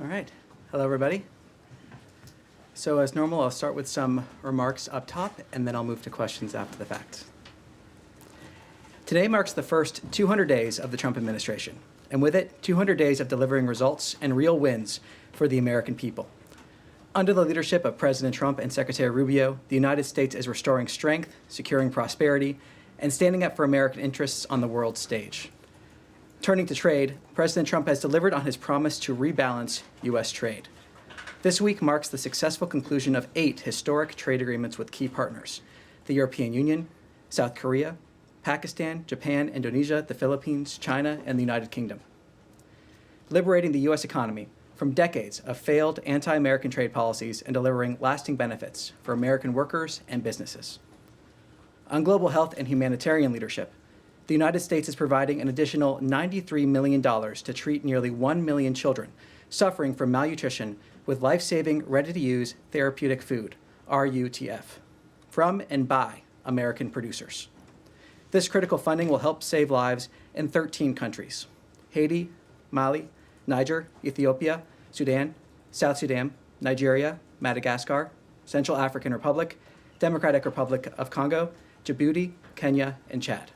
All right. Hello, everybody. So as normal, I'll start with some remarks up top, and then I'll move to questions after the fact. Today marks the first 200 days of the Trump administration, and with it, 200 days of delivering results and real wins for the American people. Under the leadership of President Trump and Secretary Rubio, the United States is restoring strength, securing prosperity, and standing up for American interests on the world stage. Turning to trade, President Trump has delivered on his promise to rebalance U.S. trade. This week marks the successful conclusion of 8 historic trade agreements with key partners: the European Union, South Korea, Pakistan, Japan, Indonesia, the Philippines, China, and the United Kingdom. Liberating the U.S. economy from decades of failed anti-American trade policies and delivering lasting benefits for American workers and businesses. On global health and humanitarian leadership, the United States is providing an additional $93 million to treat nearly 1 million children suffering from malnutrition with life-saving, ready-to-use therapeutic food, RUTF, from and by American producers. This critical funding will help save lives in 13 countries: Haiti, Mali, Niger, Ethiopia, Sudan, South Sudan, Nigeria, Madagascar, Central African Republic, Democratic Republic of Congo, Djibouti, Kenya, and Chad.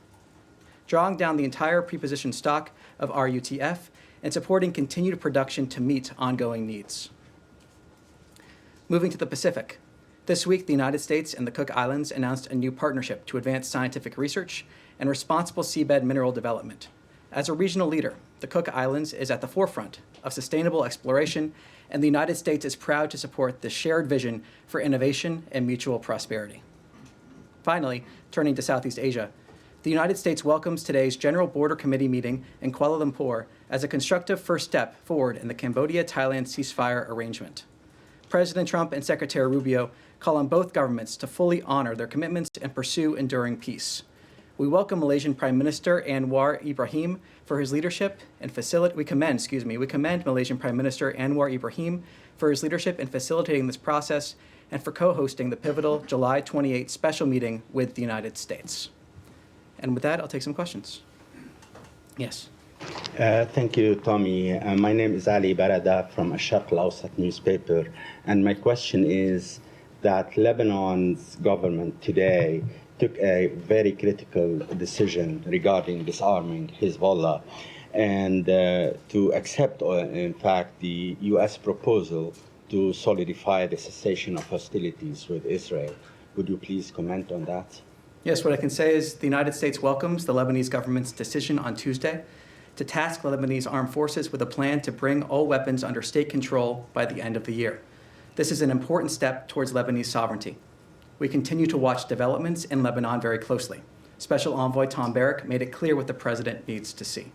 Drawing down the entire prepositioned stock of RUTF and supporting continued production to meet ongoing needs. Moving to the Pacific, this week the United States and the Cook Islands announced a new partnership to advance scientific research and responsible seabed mineral development. As a regional leader, the Cook Islands is at the forefront of sustainable exploration, and the United States is proud to support this shared vision for innovation and mutual prosperity. Finally, turning to Southeast Asia, the United States welcomes today's General Border Committee meeting in Kuala Lumpur as a constructive first step forward in the Cambodia-Thailand ceasefire arrangement. President Trump and Secretary Rubio call on both governments to fully honor their commitments and pursue enduring peace. We welcome Malaysian Prime Minister Anwar Ibrahim for his leadership and we commend Malaysian Prime Minister Anwar Ibrahim for his leadership in facilitating this process and for co-hosting the pivotal July 28 special meeting with the United States. And with that, I'll take some questions. Yes. Thank you, Tommy. My name is Ali Barada from Al-Sharq Al-Awsat newspaper, and my question is that Lebanon's government today took a very critical decision regarding disarming Hezbollah and to accept, in fact, the U.S. proposal to solidify the cessation of hostilities with Israel. Would you please comment on that? Yes, what I can say is the United States welcomes the Lebanese government's decision on Tuesday to task the Lebanese armed forces with a plan to bring all weapons under state control by the end of the year. This is an important step towards Lebanese sovereignty. We continue to watch developments in Lebanon very closely. Special Envoy Tom Barrack made it clear what the president needs to see.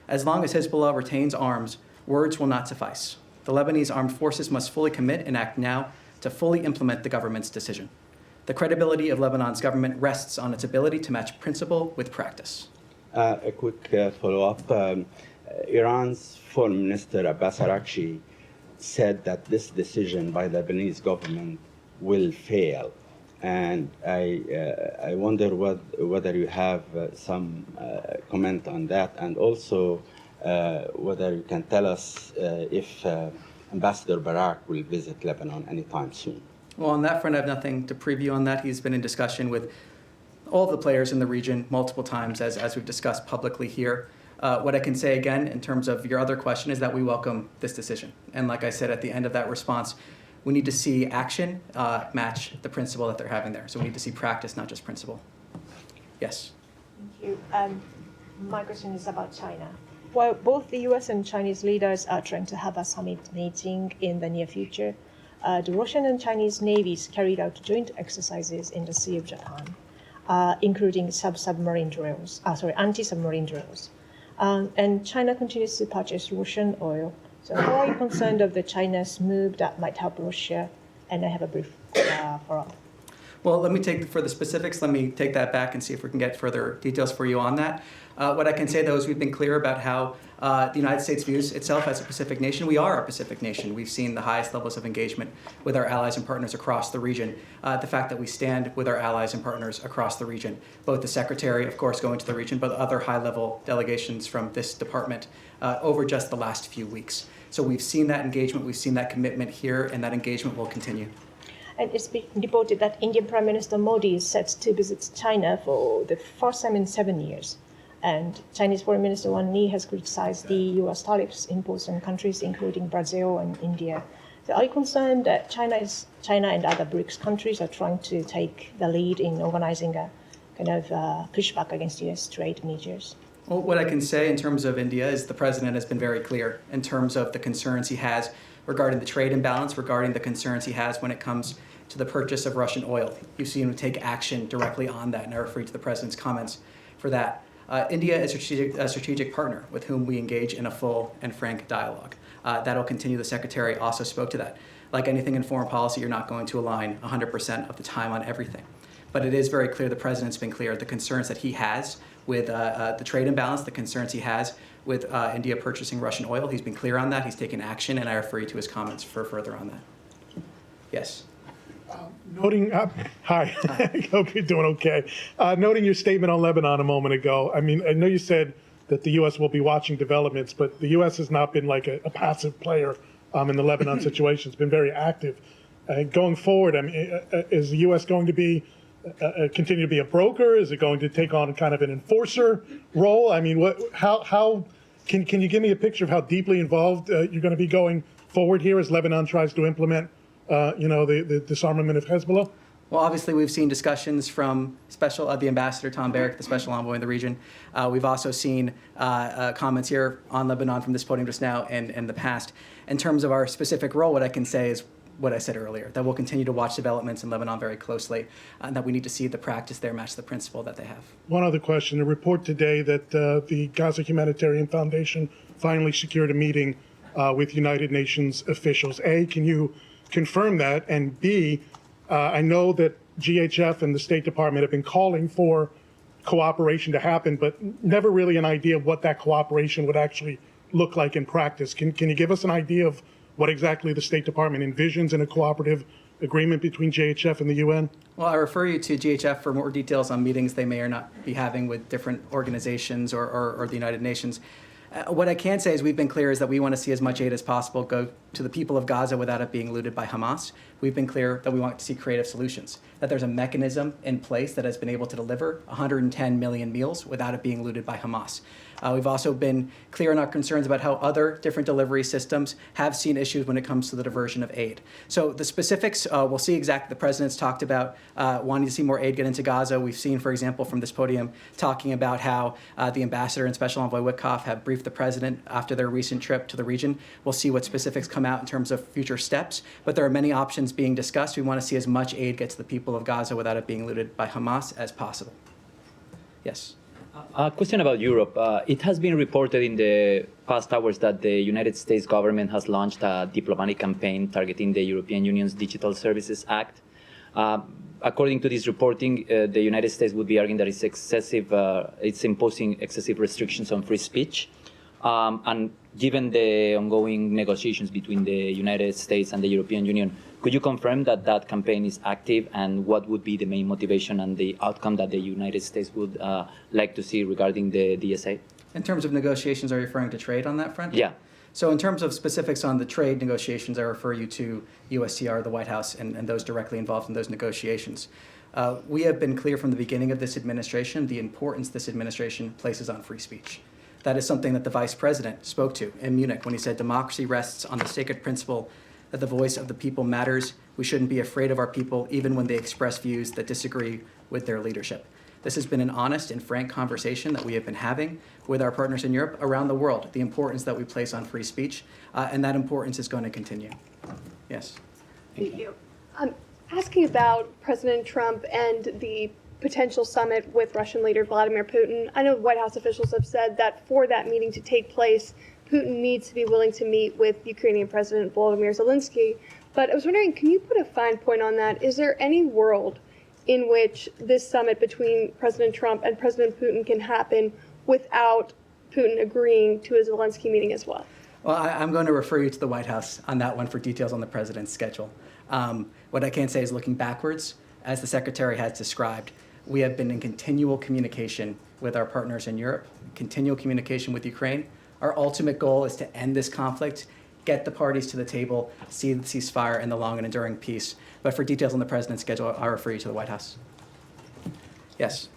As long as Hezbollah retains arms, words will not suffice. The Lebanese armed forces must fully commit and act now to fully implement the government's decision. The credibility of Lebanon's government rests on its ability to match principle with practice. A quick follow-up. Iran's Foreign Minister Abbas Araghchi said that this decision by the Lebanese government will fail. And I wonder whether you have some comment on that, and also whether you can tell us if Ambassador Barrack will visit Lebanon anytime soon. Well, on that front, I have nothing to preview on that. He's been in discussion with all of the players in the region multiple times, as we've discussed publicly here. What I can say again, in terms of your other question, is that we welcome this decision. And like I said at the end of that response, we need to see action match the principle that they're having there. So we need to see practice, not just principle. Yes? Thank you. My question is about China. While both the US and Chinese leaders are trying to have a summit meeting in the near future, the Russian and Chinese navies carried out joint exercises in the Sea of Japan, including anti-submarine drills. And China continues to purchase Russian oil. So how are you concerned of the China's move that might help Russia? And I have a brief follow-up. Well, for the specifics, let me take that back and see if we can get further details for you on that. What I can say, though, is we've been clear about how the United States views itself as a Pacific nation. We are a Pacific nation. We've seen the highest levels of engagement with our allies and partners across the region. The fact that we stand with our allies and partners across the region, both the Secretary, of course, going to the region, but other high-level delegations from this department over just the last few weeks. So we've seen that engagement, we've seen that commitment here, and that engagement will continue. And it's been reported that Indian Prime Minister Modi is set to visit China for the first time in 7 years. And Chinese Foreign Minister Wang Yi has criticized the US tariffs imposed on countries including Brazil and India. So are you concerned that China and other BRICS countries are trying to take the lead in organizing a kind of pushback against US trade measures? Well, what I can say in terms of India is the president has been very clear in terms of the concerns he has regarding the trade imbalance, regarding the concerns he has when it comes to the purchase of Russian oil. You've seen him take action directly on that, and I refer you to the president's comments for that. India is a strategic partner with whom we engage in a full and frank dialogue. That'll continue. The secretary also spoke to that. Like anything in foreign policy, you're not going to align 100% of the time on everything. But it is very clear, the president's been clear, the concerns that he has with the trade imbalance, the concerns he has with India purchasing Russian oil. He's been clear on that. He's taken action, and I refer you to his comments for further on that. Yes. Noting, hi, hope you're doing okay. Noting your statement on Lebanon a moment ago, I mean, I know you said that the U.S. will be watching developments, but the U.S. has not been like a passive player in the Lebanon situation. It's been very active. Going forward, I mean, is the U.S. going to be continue to be a broker? Is it going to take on kind of an enforcer role? I mean, how can you give me a picture of how deeply involved you're going to be going forward here as Lebanon tries to implement the disarmament of Hezbollah? Well, obviously, we've seen discussions from the Ambassador Tom Barrack, the special envoy in the region. We've also seen comments here on Lebanon from this podium just now and in the past. In terms of our specific role, what I can say is what I said earlier, that we'll continue to watch developments in Lebanon very closely, and that we need to see the practice there match the principle that they have. One other question. A report today that the Gaza Humanitarian Foundation finally secured a meeting with United Nations officials. A, can you confirm that? And B, I know that GHF and the State Department have been calling for cooperation to happen, but never really an idea of what that cooperation would actually look like in practice. Can you give us an idea of what exactly the State Department envisions in a cooperative agreement between GHF and the UN? Well, I refer you to GHF for more details on meetings they may or not be having with different organizations or the United Nations. What I can say is we've been clear is that we want to see as much aid as possible go to the people of Gaza without it being looted by Hamas. We've been clear that we want to see creative solutions, that there's a mechanism in place that has been able to deliver 110 million meals without it being looted by Hamas. We've also been clear in our concerns about how other different delivery systems have seen issues when it comes to the diversion of aid. So the specifics, we'll see exactly. The president's talked about wanting to see more aid get into Gaza. We've seen, for example, from this podium, talking about how the ambassador and Special Envoy Witkoff have briefed the president after their recent trip to the region. We'll see what specifics come out in terms of future steps, but there are many options being discussed. We want to see as much aid get to the people of Gaza without it being looted by Hamas as possible. Yes. A question about Europe. It has been reported in the past hours that the United States government has launched a diplomatic campaign targeting the European Union's Digital Services Act. According to this reporting, the United States would be arguing that it's imposing excessive restrictions on free speech. And given the ongoing negotiations between the United States and the European Union, could you confirm that that campaign is active, and what would be the main motivation and the outcome that the United States would like to see regarding the DSA? In terms of negotiations, are you referring to trade on that front? Yeah. So in terms of specifics on the trade negotiations, I refer you to USTR, the White House, and those directly involved in those negotiations. We have been clear from the beginning of this administration the importance this administration places on free speech. That is something that the vice president spoke to in Munich when he said democracy rests on the sacred principle that the voice of the people matters. We shouldn't be afraid of our people, even when they express views that disagree with their leadership. This has been an honest and frank conversation that we have been having with our partners in Europe around the world, the importance that we place on free speech, and that importance is going to continue. Yes. Thank you. Asking about President Trump and the potential summit with Russian leader Vladimir Putin, I know White House officials have said that for that meeting to take place, Putin needs to be willing to meet with Ukrainian President Volodymyr Zelensky. But I was wondering, can you put a fine point on that? Is there any world in which this summit between President Trump and President Putin can happen without Putin agreeing to a Zelensky meeting as well? Well, I'm going to refer you to the White House on that one for details on the president's schedule. What I can say is looking backwards, as the secretary has described, we have been in continual communication with our partners in Europe, continual communication with Ukraine. Our ultimate goal is to end this conflict get the parties to the table, see the ceasefire and the long and enduring peace. But for details on the president's schedule, I'll refer you to the White House. Yes.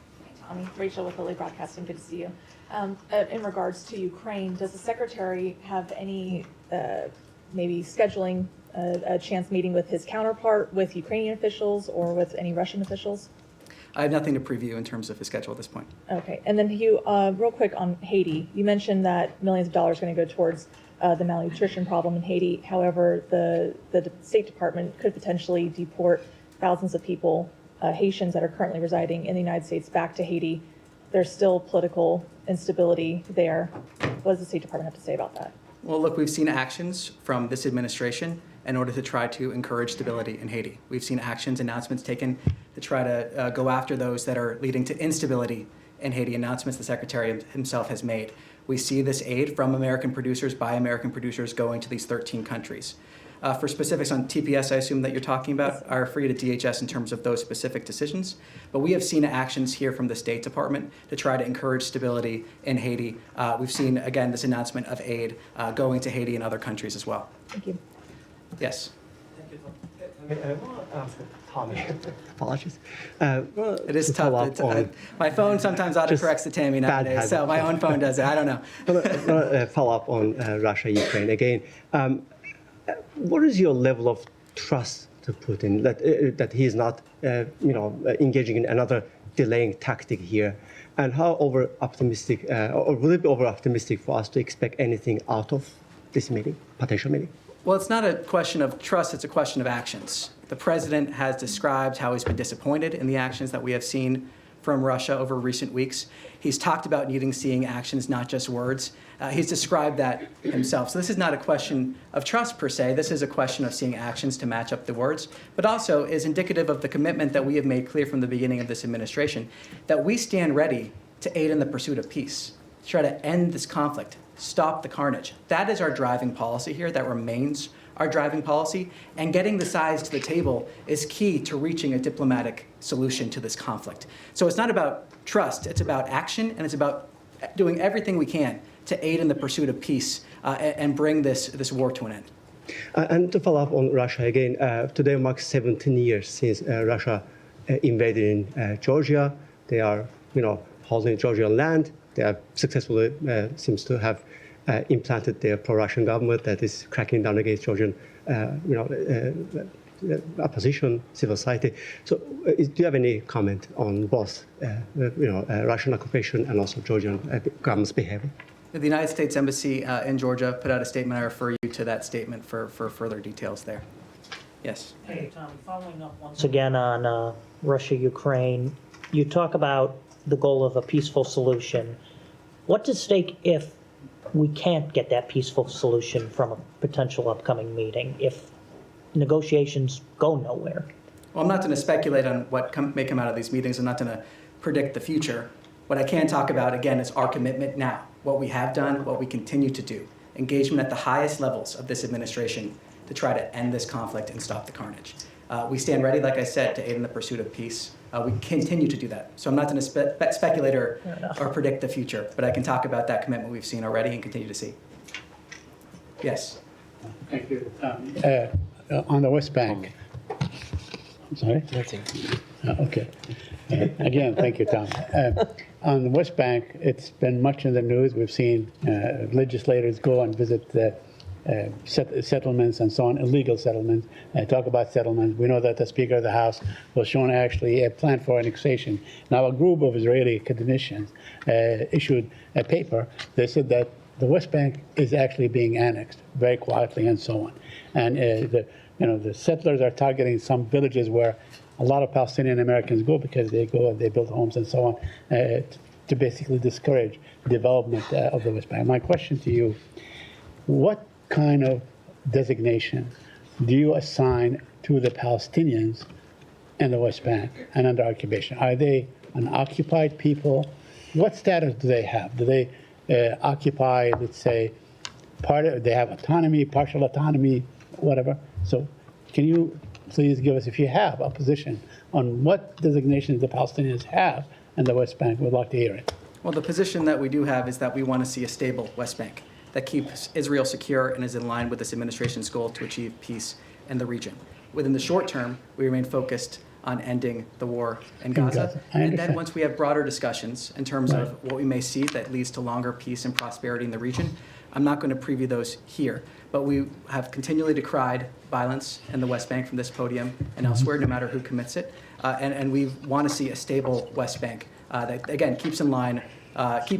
Tommy, Rachel with Lilly Broadcasting, good to see you. In regards to Ukraine, does the secretary have any maybe scheduling a chance meeting with his counterpart, with Ukrainian officials, or with any Russian officials? I have nothing to preview in terms of his schedule at this point. Okay, and then Hugh, real quick on Haiti, you mentioned that millions of dollars are going to go towards the malnutrition problem in Haiti. However, the State Department could potentially deport thousands of people, Haitians that are currently residing in the United States, back to Haiti. There's still political instability there. What does the State Department have to say about that? Well, look, we've seen actions from this administration in order to try to encourage stability in Haiti. We've seen actions, announcements taken to try to go after those that are leading to instability in Haiti, announcements the Secretary himself has made. We see this aid from American producers by American producers going to these 13 countries. For specifics on TPS, I assume that you're talking about, I refer you to DHS in terms of those specific decisions. But we have seen actions here from the State Department to try to encourage stability in Haiti. We've seen, again, this announcement of aid going to Haiti and other countries as well. Thank you. Yes. I want to ask Tommy. Apologies. It is tough. My phone sometimes autocorrects to Tammy nowadays, so my own phone does it. I don't know. Follow up on Russia, Ukraine again. What is your level of trust to Putin that he is not, engaging in another delaying tactic here, and how over optimistic, or will it be over optimistic for us to expect anything out of this meeting, potential meeting? Well, it's not a question of trust, it's a question of actions. The president has described how he's been disappointed in the actions that we have seen from Russia over recent weeks. He's talked about seeing actions, not just words. He's described that himself. So this is not a question of trust per se. This is a question of seeing actions to match up the words, but also is indicative of the commitment that we have made clear from the beginning of this administration, that we stand ready to aid in the pursuit of peace, to try to end this conflict, stop the carnage. That is our driving policy here. That remains our driving policy. And getting the sides to the table is key to reaching a diplomatic solution to this conflict. So it's not about trust. It's about action, and it's about doing everything we can to aid in the pursuit of peace and bring this war to an end. And to follow up on Russia again, today marks 17 years since Russia invaded in Georgia. They are, holding Georgian land. They have successfully seems to have implanted their pro-Russian government that is cracking down against Georgian, opposition, civil society. So, do you have any comment on both, Russian occupation and also Georgian government's behavior? The United States Embassy in Georgia put out a statement. I refer you to that statement for further details there. Yes. Hey, Tommy, following up once again on Russia, Ukraine, you talk about the goal of a peaceful solution. What's at stake if we can't get that peaceful solution from a potential upcoming meeting, if negotiations go nowhere? Well, I'm not going to speculate on what may come out of these meetings. I'm not going to predict the future. What I can talk about, again, is our commitment now, what we have done, what we continue to do, engagement at the highest levels of this administration to try to end this conflict and stop the carnage. We stand ready, like I said, to aid in the pursuit of peace. We continue to do that. So I'm not going to speculate or predict the future, but I can talk about that commitment we've seen already and continue to see. Yes. Thank you. On the West Bank. I'm sorry? Nothing. Okay. Again, thank you, Tom. On the West Bank, it's been much in the news. We've seen legislators go and visit settlements and so on, illegal settlements, talk about settlements. We know that the Speaker of the House was shown actually a plan for annexation. Now, a group of Israeli academicians issued a paper. They said that the West Bank is actually being annexed very quietly and so on. And the settlers are targeting some villages where a lot of Palestinian Americans go because they go and they build homes and so on to basically discourage development of the West Bank. My question to you, what kind of designation do you assign to the Palestinians in the West Bank and under occupation? Are they an occupied people? What status do they have? Do they occupy, let's say, they have autonomy, partial autonomy, whatever? So can you please give us, if you have a position on what designations the Palestinians have in the West Bank? We'd like to hear it. Well, the position that we do have is that we want to see a stable West Bank. that keeps Israel secure and is in line with this administration's goal to achieve peace in the region. Within the short term, we remain focused on ending the war in Gaza. Gaza. I And then understand. once we have broader discussions in terms of what we may see that leads to longer peace and prosperity in the region, I'm not going to preview those here. But we have continually decried violence in the West Bank from this podium and elsewhere, no matter who commits it. And we want to see a stable West Bank that, again, keeps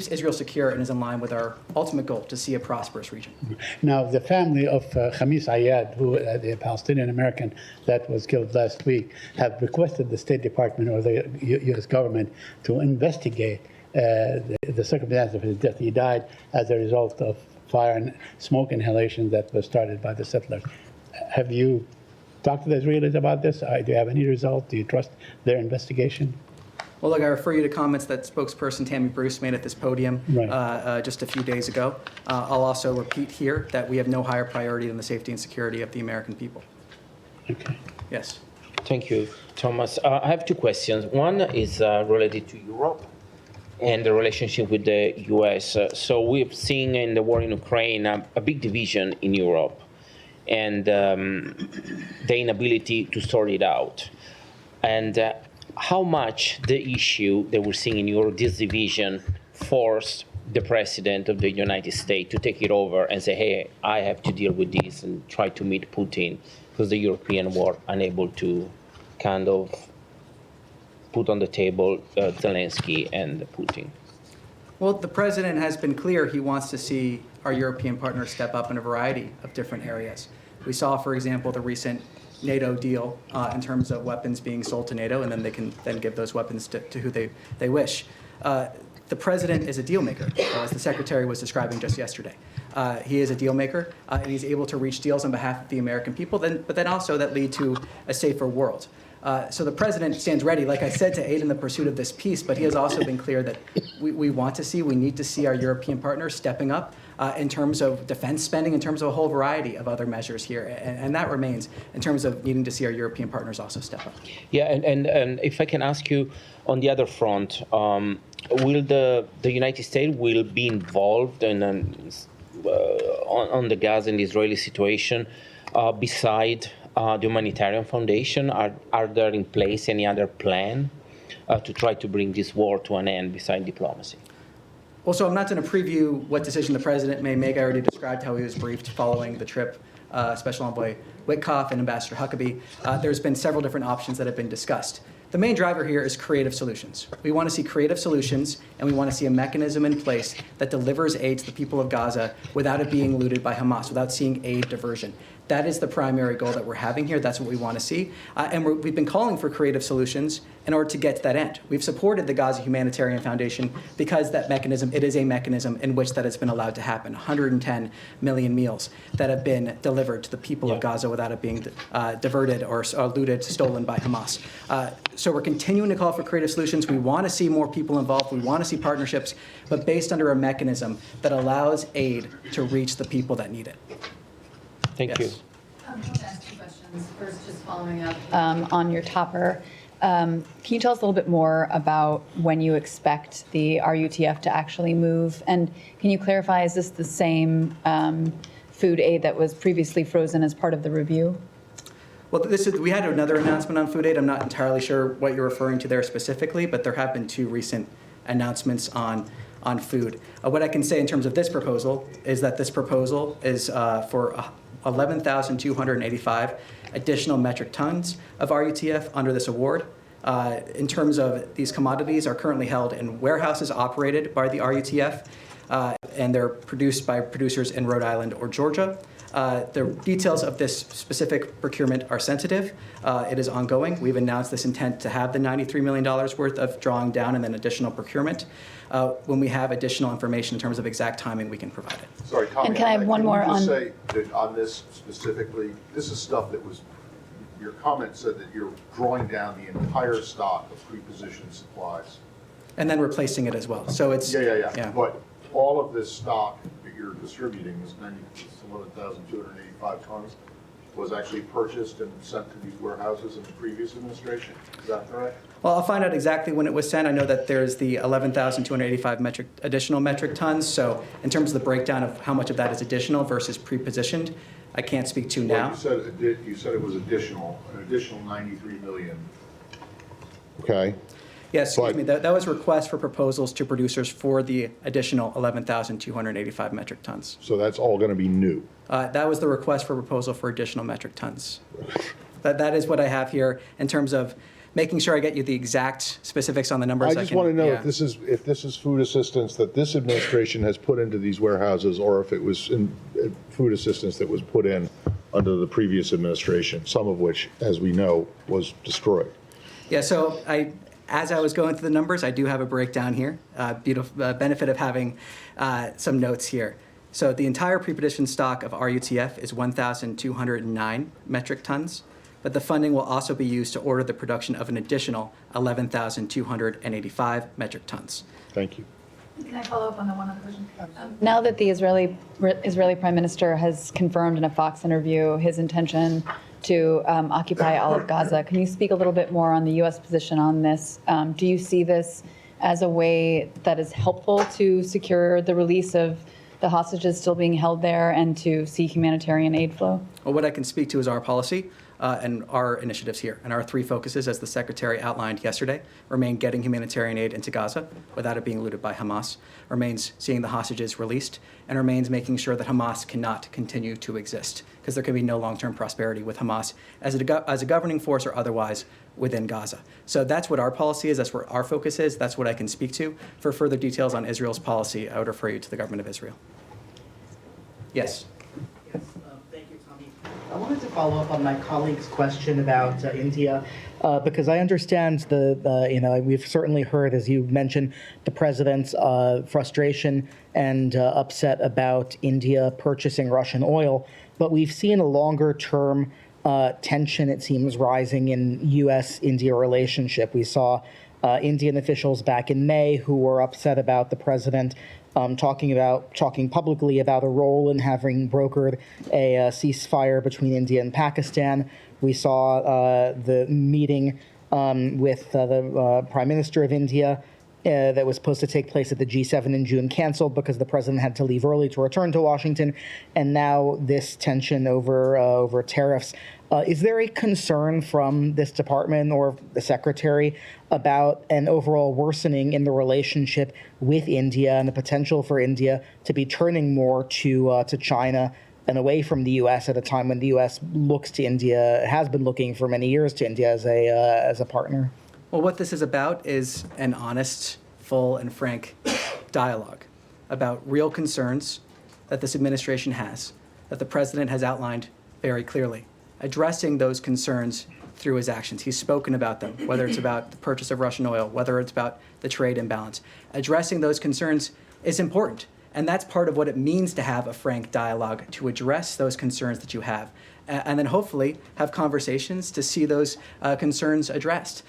Israel secure and is in line with our ultimate goal to see a prosperous region. Now, the family of Khamis Ayad, who the Palestinian American that was killed last week, have requested the State Department or the U.S. government to investigate the circumstances of his death. He died as a result of fire and smoke inhalation that was started by the settlers. Have you talked to the Israelis about this? Do you have any result? Do you trust their investigation? Well, look, I refer you to comments that spokesperson Tammy Bruce made at this podium Right. just a few days ago. I'll also repeat here that we have no higher priority than the safety and security of the American people. Okay. Yes. Thank you, Thomas. I have two questions. One is related to Europe and the relationship with the U.S. So we've seen in the war in Ukraine a big division in Europe and the inability to sort it out. And how much the issue that we're seeing in Europe, this division, forced the president of the United States to take it over and say, hey, I have to deal with this and try to meet Putin, because the European were unable to kind of put on the table Zelensky and Putin. Well, the president has been clear he wants to see our European partners step up in a variety of different areas. We saw, for example, the recent NATO deal in terms of weapons being sold to NATO, and then they can then give those weapons to who they wish. The president is a deal maker, as the secretary was describing just yesterday. He is a deal maker, and he's able to reach deals on behalf of the American people, but then also that lead to a safer world. So the president stands ready, like I said, to aid in the pursuit of this peace, but he has also been clear that we need to see our European partners stepping up in terms of defense spending, in terms of a whole variety of other measures here. And that remains in terms of needing to see our European partners also step up. Yeah, and if I can ask you on the other front, will the United States will be involved in on the Gaza and the Israeli situation beside the humanitarian foundation? Are there in place any other plan to try to bring this war to an end beside diplomacy? Well, so I'm not going to preview what decision the president may make. I already described how he was briefed following the trip, Special Envoy Witkoff and Ambassador Huckabee. There's been several different options that have been discussed. The main driver here is creative solutions. We want to see creative solutions, and we want to see a mechanism in place that delivers aid to the people of Gaza without it being looted by Hamas, without seeing aid diversion. That is the primary goal that we're having here. That's what we want to see. And we've been calling for creative solutions in order to get to that end. We've supported the Gaza Humanitarian Foundation because that mechanism, it is a mechanism in which that has been allowed to happen. 110 million meals that have been delivered to the people of Gaza without it being diverted or looted, stolen by Hamas. So we're continuing to call for creative solutions. We want to see more people involved. We want to see partnerships, but based under a mechanism that allows aid to reach the people that need it. Thank you. I want to ask two questions. First, just following up on your topper. Can you tell us a little bit more about when you expect the RUTF to actually move? And can you clarify, is this the same food aid that was previously frozen as part of the review? Well, we had another announcement on food aid. I'm not entirely sure what you're referring to there specifically, but there have been two recent announcements on food. What I can say in terms of this proposal is that this proposal is for 11,285 additional metric tons of RUTF under this award. In terms of these commodities are currently held in warehouses operated by the RUTF, and they're produced by producers in Rhode Island or Georgia. The details of this specific procurement are sensitive. It is ongoing. We've announced this intent to have the $93 million worth of drawing down and then additional procurement. When we have additional information in terms of exact timing, we can provide it. Sorry, Tommy. And can I have one more on? Can you just say that on this specifically, this is stuff that was, your comment said that you're drawing down the entire stock of pre-positioned supplies. And then replacing it as well. So it's Yeah. But all of this stock that you're distributing, this 11,285 tons, was actually purchased and sent to these warehouses in the previous administration. Is that correct? Well, I'll find out exactly when it was sent. I know that there's the 11,285 additional metric tons. So in terms of the breakdown of how much of that is additional versus pre-positioned, I can't speak to now. You said it was an additional 93 million. Okay. Yes, excuse me. That was a request for proposals to producers for the additional 11,285 metric tons. So that's all going to be new. That was the request for proposal for additional metric tons. That is what I have here in terms of making sure I get you the exact specifics on the numbers. I just want to know if this is food assistance that this administration has put into these warehouses, or if it was food assistance that was put in under the previous administration, some of which, as we know, was destroyed. Yeah, so as I was going through the numbers, I do have a breakdown here. Beautiful benefit of having some notes here. So the entire pre-positioned stock of RUTF is 1,209 metric tons, but the funding will also be used to order the production of an additional 11,285 metric tons. Thank you. Can I follow up on the one other question? Now that the Israeli Prime Minister has confirmed in a Fox interview his intention to occupy all of Gaza, can you speak a little bit more on the U.S. position on this? Do you see this as a way that is helpful to secure the release of the hostages still being held there and to see humanitarian aid flow? Well, what I can speak to is our policy and our initiatives here. And our three focuses, as the Secretary outlined yesterday, remain getting humanitarian aid into Gaza without it being looted by Hamas, remains seeing the hostages released, and remains making sure that Hamas cannot continue to exist, because there can be no long-term prosperity with Hamas as a governing force or otherwise within Gaza. So that's what our policy is. That's where our focus is. That's what I can speak to. For further details on Israel's policy, I would refer you to the government of Israel. Yes. Thank you, Tommy. I wanted to follow up on my colleague's question about India, because I understand we've certainly heard, as you mentioned, the president's frustration and upset about India purchasing Russian oil, but we've seen a longer-term tension, it seems, rising in U.S.-India relationship. We saw Indian officials back in May who were upset about the president talking publicly about a role in having brokered a ceasefire between India and Pakistan. We saw the meeting with the Prime Minister of India that was supposed to take place at the G7 in June canceled because the president had to leave early to return to Washington. And now this tension over tariffs. Is there a concern from this department or the secretary about an overall worsening in the relationship with India and the potential for India to be turning more to China and away from the U.S. at a time when the U.S. looks to India, has been looking for many years to India as a partner? Well, what this is about is an honest, full, and frank dialogue about real concerns that this administration has, that the president has outlined very clearly, addressing those concerns through his actions. He's spoken about them, whether it's about the purchase of Russian oil, whether it's about the trade imbalance. Addressing those concerns is important, and that's part of what it means to have a frank dialogue, to address those concerns that you have, and then hopefully have conversations to see those concerns addressed.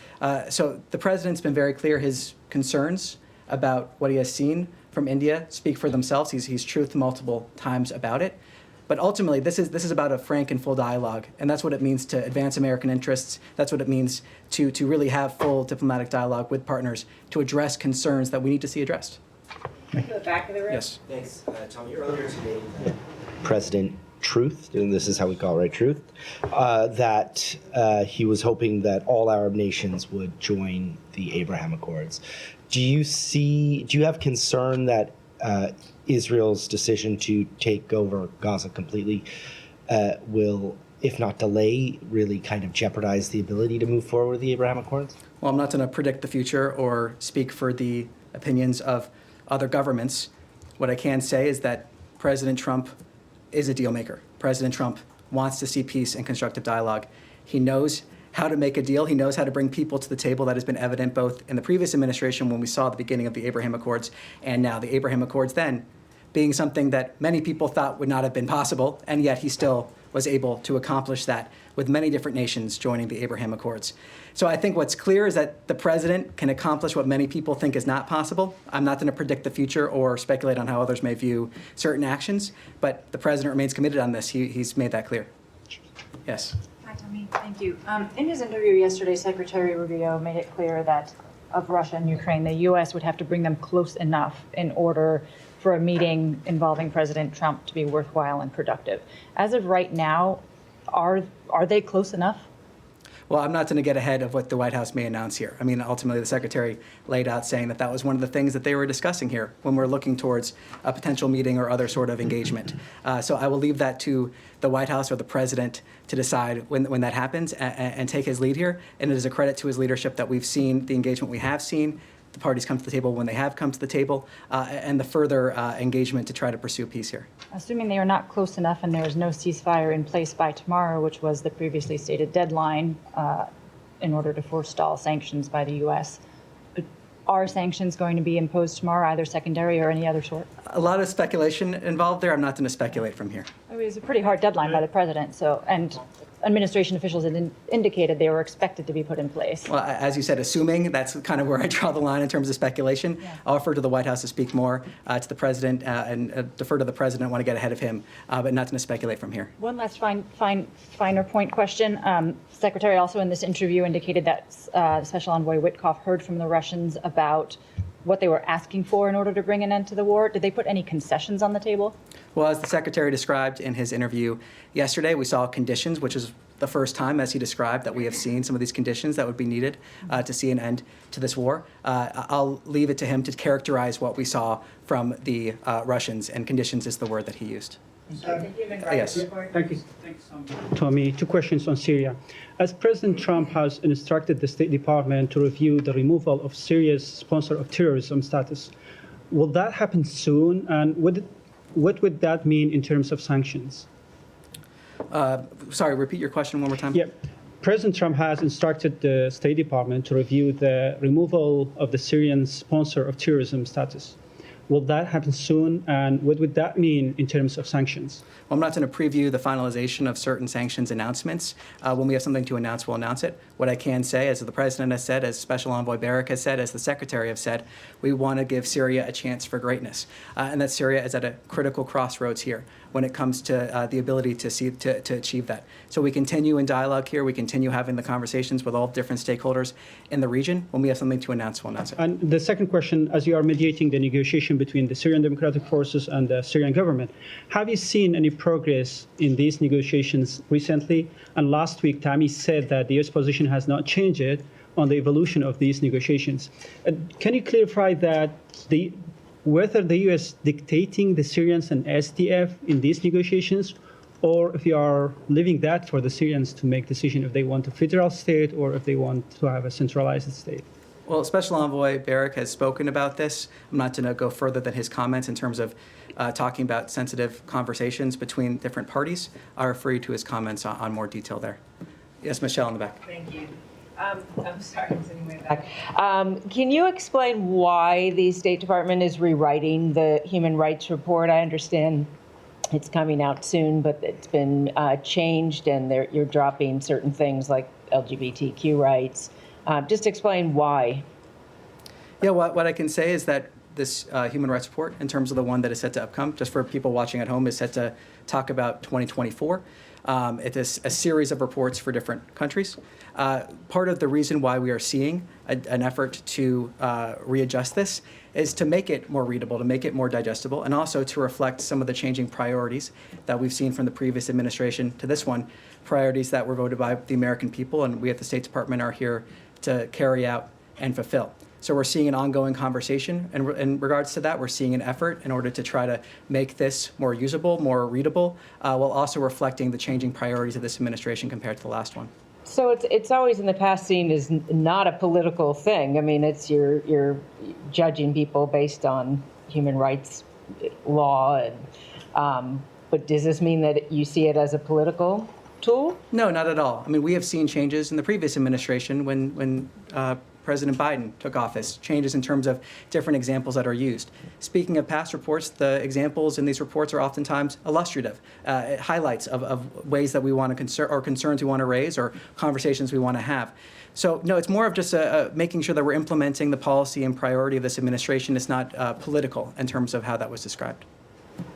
So the president's been very clear. His concerns about what he has seen from India speak for themselves. He's truthed multiple times about it. But ultimately, this is about a frank and full dialogue, and that's what it means to advance American interests. That's what it means to really have full diplomatic dialogue with partners to address concerns that we need to see addressed. The back of the room. Yes. Thanks, Tommy. Earlier today, President Truth, and this is how we call it, right? Truth, that he was hoping that all Arab nations would join the Abraham Accords. Do you have concern that Israel's decision to take over Gaza completely will, if not delay, really kind of jeopardize the ability to move forward with the Abraham Accords? Well, I'm not going to predict the future or speak for the opinions of other governments. What I can say is that President Trump is a deal maker. President Trump wants to see peace and constructive dialogue. He knows how to make a deal. He knows how to bring people to the table. That has been evident both in the previous administration when we saw the beginning of the Abraham Accords and now the Abraham Accords then being something that many people thought would not have been possible, and yet he still was able to accomplish that with many different nations joining the Abraham Accords. So I think what's clear is that the president can accomplish what many people think is not possible. I'm not going to predict the future or speculate on how others may view certain actions, but the president remains committed on this. He's made that clear. Yes. Hi. Tommy. Thank you. In his interview yesterday, Secretary Rubio made it clear that of Russia and Ukraine, the U.S. would have to bring them close enough in order for a meeting involving President Trump to be worthwhile and productive. As of right now, are they close enough? Well, I'm not going to get ahead of what the White House may announce here. I mean, ultimately, the Secretary laid out saying that that was one of the things that they were discussing here when we're looking towards a potential meeting or other sort of engagement. So I will leave that to the White House or the President to decide when that happens and take his lead here. And it is a credit to his leadership that we've seen the engagement we have seen, the parties come to the table when they have come to the table, and the further engagement to try to pursue peace here. Assuming they are not close enough and there is no ceasefire in place by tomorrow, which was the previously stated deadline in order to forestall sanctions by the U.S., are sanctions going to be imposed tomorrow, either secondary or any other sort? A lot of speculation involved there. I'm not going to speculate from here. I mean, it's a pretty hard deadline by the president, and administration officials had indicated they were expected to be put in place. Well, as you said, assuming, that's kind of where I draw the line in terms of speculation. Yeah. I'll refer to the White House to speak more to the president and defer to the president. I want to get ahead of him, but not going to speculate from here. One last finer point question. Secretary also in this interview indicated that Special Envoy Witkoff heard from the Russians about what they were asking for in order to bring an end to the war. Did they put any concessions on the table? Well, as the Secretary described in his interview yesterday, we saw conditions, which is the first time, as he described, that we have seen some of these conditions that would be needed to see an end to this war. I'll leave it to him to characterize what we saw from the Russians, and conditions is the word that he used. Yes. Thank you, Tommy. Two questions on Syria. As President Trump has instructed the State Department to review the removal of Syria's sponsor of terrorism status, will that happen soon? And what would that mean in terms of sanctions? Sorry, repeat your question one more time. Yeah. President Trump has instructed the State Department to review the removal of the Syrian sponsor of terrorism status. Will that happen soon? And what would that mean in terms of sanctions? Well, I'm not going to preview the finalization of certain sanctions announcements. When we have something to announce, we'll announce it. What I can say, as the President has said, as Special Envoy Barak has said, as the Secretary have said, we want to give Syria a chance for greatness. And that Syria is at a critical crossroads here when it comes to the ability to achieve that. So we continue in dialogue here. We continue having the conversations with all different stakeholders in the region. When we have something to announce, we'll announce it. And the second question, as you are mediating the negotiation between the Syrian Democratic Forces and the Syrian government, have you seen any progress in these negotiations recently? And last week, Tammy said that the U.S. position has not changed on the evolution of these negotiations. Can you clarify that whether the U.S. dictating the Syrians and SDF in these negotiations, or if you are leaving that for the Syrians to make decision if they want a federal state or if they want to have a centralized state? Well, Special Envoy Barak has spoken about this. I'm not going to go further than his comments in terms of talking about sensitive conversations between different parties. I refer you to his comments on more detail there. Yes, Michelle in the back. Thank you. I'm sorry, I'm sitting way back. Can you explain why the State Department is rewriting the human rights report? I understand it's coming out soon, but it's been changed, and you're dropping certain things like LGBTQ rights. Just explain why. Yeah, what I can say is that this human rights report, in terms of the one that is set to upcome, just for people watching at home, is set to talk about 2024. It is a series of reports for different countries. Part of the reason why we are seeing an effort to readjust this is to make it more readable, to make it more digestible, and also to reflect some of the changing priorities that we've seen from the previous administration to this one, priorities that were voted by the American people, and we at the State Department are here to carry out and fulfill. So we're seeing an ongoing conversation, and in regards to that, we're seeing an effort in order to try to make this more usable, more readable, while also reflecting the changing priorities of this administration compared to the last one. So it's always in the past seen as not a political thing. I mean, it's you're judging people based on human rights law, and but does this mean that you see it as a political tool? No, not at all. I mean, we have seen changes in the previous administration when President Biden took office, changes in terms of different examples that are used. Speaking of past reports, the examples in these reports are oftentimes illustrative, highlights of ways that we want to concerns we want to raise or conversations we want to have. So no, it's more of just making sure that we're implementing the policy and priority of this administration. It's not political in terms of how that was described.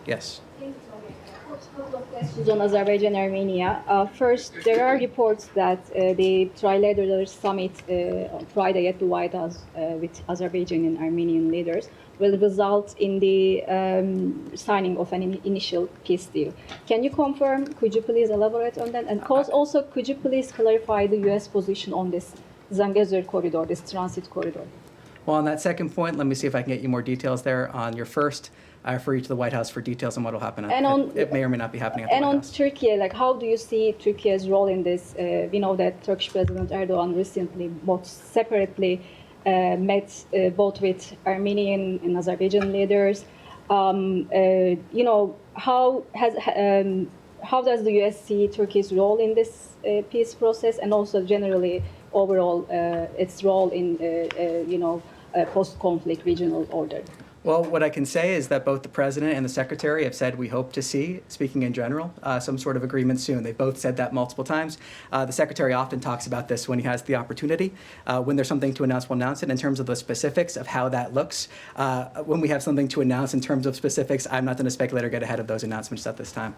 Yes. Thank you, Tommy. Let's look questions on Azerbaijan and Armenia. First, there are reports that the trilateral summit on Friday at the White House with Azerbaijan and Armenian leaders will result in the signing of an initial peace deal. Can you confirm? Could you please elaborate on that? And also, could you please clarify the U.S. position on this Zangezur corridor, this transit corridor? Well, on that second point, let me see if I can get you more details there. On your first, I refer you to the White House for details on what will happen. It may or may not be happening at the White House. And on Turkey, like, how do you see Turkey's role in this? We know that Turkish President Erdogan recently, both separately, met both with Armenian and Azerbaijan leaders. You know, how does the U.S. see Turkey's role in this peace process, and also generally overall its role in post-conflict regional order? Well, what I can say is that both the president and the secretary have said we hope to see, speaking in general, some sort of agreement soon. They've both said that multiple times. The secretary often talks about this when he has the opportunity. When there's something to announce, we'll announce it. In terms of the specifics of how that looks, when we have something to announce in terms of specifics, I'm not going to speculate or get ahead of those announcements at this time.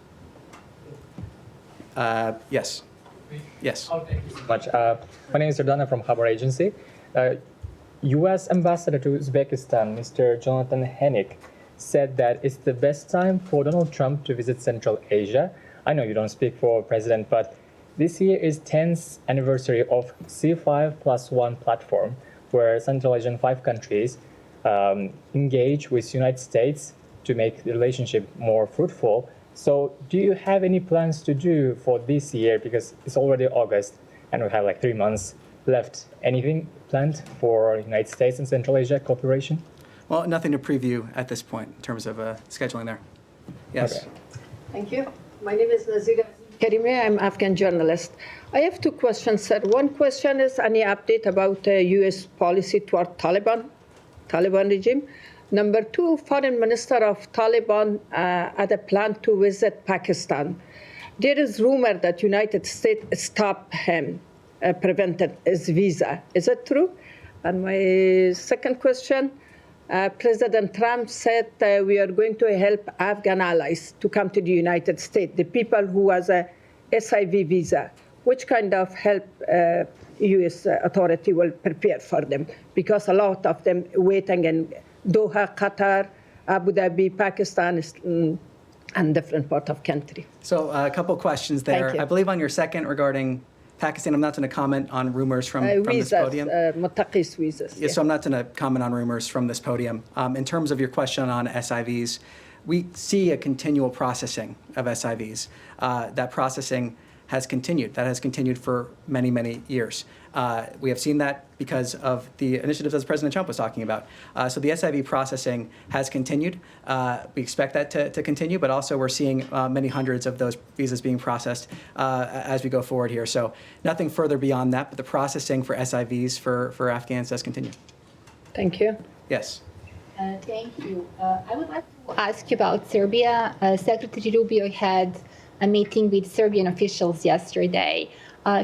Yes. Yes. Oh, thank you so much. My name is Sardana from Khabar Agency. U.S. Ambassador to Uzbekistan, Mr. Jonathan Hennick, said that it's the best time for Donald Trump to visit Central Asia. I know you don't speak for President, but this year is 10th anniversary of C5+1 platform, where Central Asian 5 countries engage with United States to make the relationship more fruitful. So do you have any plans to do for this year? Because it's already August and we have like 3 months left. Anything planned for United States and Central Asia cooperation? Well, nothing to preview at this point in terms of scheduling there. Yes. Okay. Thank you. My name is Naziga Karime. I'm Afghan journalist. I have 2 questions, sir. One question is any update about U.S. policy toward Taliban regime. Number 2, Foreign Minister of Taliban had a plan to visit Pakistan. There is rumor that United States stopped him, prevented his visa. Is it true? And my second question, President Trump said we are going to help Afghan allies to come to the United States, the people who has a SIV visa. Which kind of help U.S. authority will prepare for them? Because a lot of them waiting in Doha, Qatar, Abu Dhabi, Pakistan, and different part of country. So a couple questions there. Thank you. I believe on your second regarding Pakistan, I'm not going to comment on rumors from this podium. Muttaqis visas. Yeah, so I'm not going to comment on rumors from this podium. In terms of your question on SIVs, we see a continual processing of SIVs. That processing has continued. That has continued for many, many years. We have seen that because of the initiatives as President Trump was talking about. So the SIV processing has continued. We expect that to continue, but also we're seeing many hundreds of those visas being processed as we go forward here. So nothing further beyond that, but the processing for SIVs for Afghans does continue. Thank you. Yes. Thank you. I would like to ask you about Serbia. Secretary Rubio had a meeting with Serbian officials yesterday.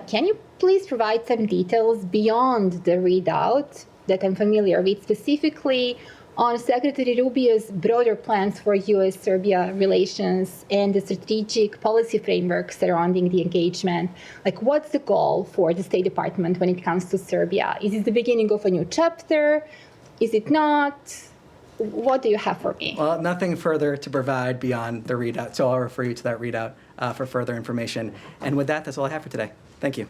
Can you please provide some details beyond the readout that I'm familiar with, specifically on Secretary Rubio's broader plans for U.S.-Serbia relations and the strategic policy framework surrounding the engagement? Like, what's the goal for the State Department when it comes to Serbia? Is it the beginning of a new chapter? Is it not? What do you have for me? Well, nothing further to provide beyond the readout, so I'll refer you to that readout for further information. And with that, that's all I have for today. Thank you.